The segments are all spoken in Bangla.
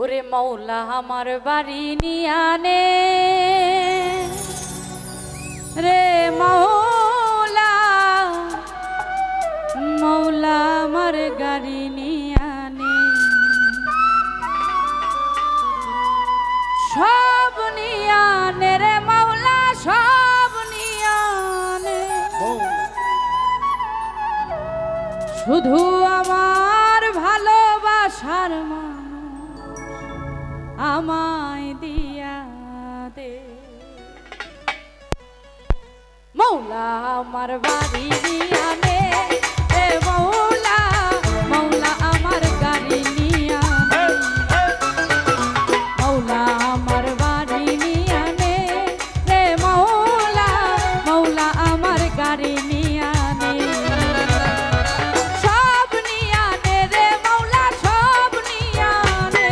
ওরে মৌলা আমার বাড়ি নিয়ানে রে মৌলা, মৌলা আমার গাড়ি নিয়ানে সব নিয়ানে রে মৌলা, সব নিয়ানে শুধু আমার ভালোবাসার আমায় দিয়া দে। মৌলা আমার বাড়ি নিয়ানে রে মৌলা, মৌলা আমার গাড়ি নিয়ানে মৌলা আমার বাড়ি নিয়ানে রে মৌলা, মৌলা আমার গাড়ি নিয়ানে সব নিয়ানে রে মৌলা, সব নিয়ানে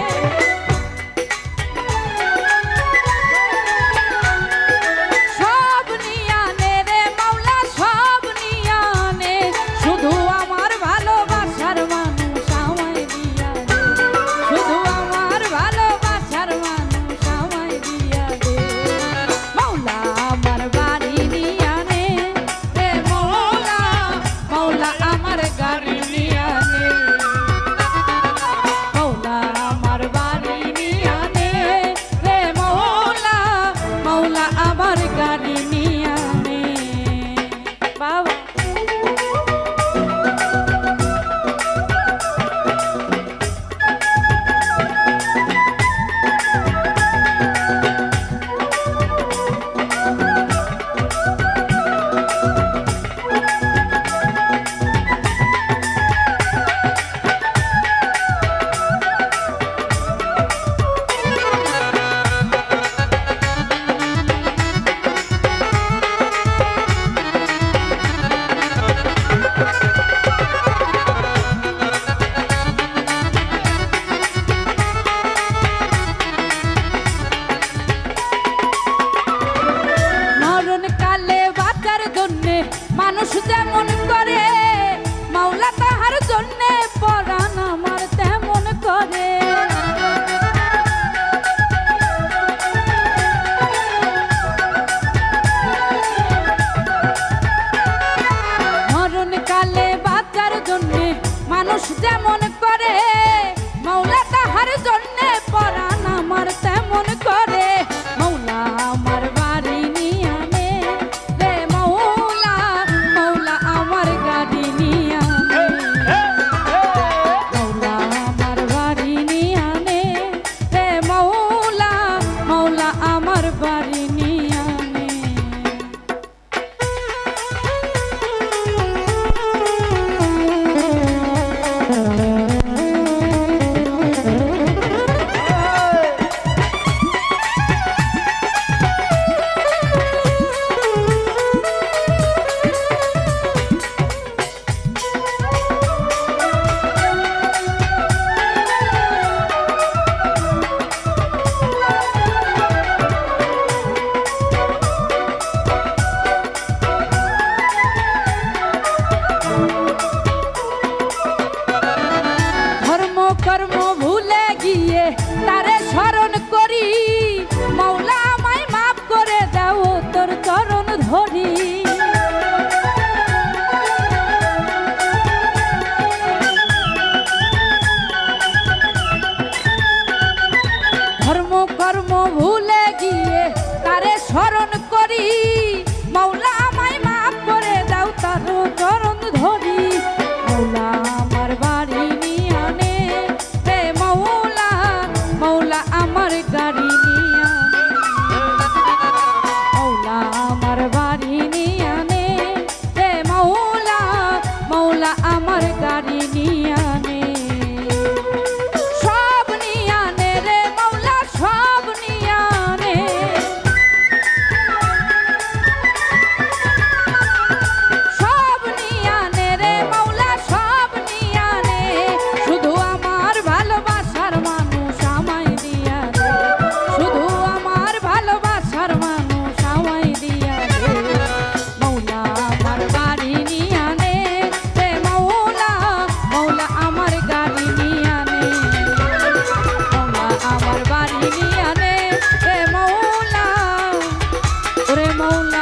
সব নিয়ানে রে মৌলা, সব নিয়ানে শুধু আমার ভালোবাসার মানুষ আমায় দিয়া দে, শুধু আমার ভালোবাসার মানুষ আমায় দিয়া দে। মৌলা আমার বাড়ি নিয়ানে রে মৌলা, মৌলা আমার গাড়ি নিয়ানে মৌলা আমার বাড়ি নিয়ানে রে মৌলা, মৌলা আমার গাড়ি নিয়ানে বাবা। মরণকালে বাঁচার জন্যে মানুষ যেমন করে, মাওলা তাহার জন্যে পরাণ আমার তেমন করে। মরণকালে বাঁচার জন্যে মানুষ যেমন করে, মাওলা তাহার জন্যে পরাণ আমার তেমন করে। মৌলা আমার বাড়ি নিয়ানে রে মৌলা, মৌলা আমার গাড়ি নিয়ানে মৌলা আমার বাড়ি নিয়ানে রে মৌলা, মৌলা আমার বাড়ি নিয়ানে কর্ম ভুলে গিয়ে তারে স্মরণ করি, মৌলা আমায় মাফ করে দাও তোর চরণ ধরি। ধর্ম কর্ম ভুলে গিয়ে তারে স্মরণ করি, মৌলা আমায় মাফ করে দাও তার চরণ ধরি। মৌলা আমার বাড়ি নিয়ানে রে মৌলা, মৌলা আমার গাড়ি নিয়ানে মৌলা আমার বাড়ি নিয়ানে রে মৌলা, মৌলা আমার গাড়ি নিয়ানে সব নিয়ানে রে মৌলা, সব নিয়ানে মৌলা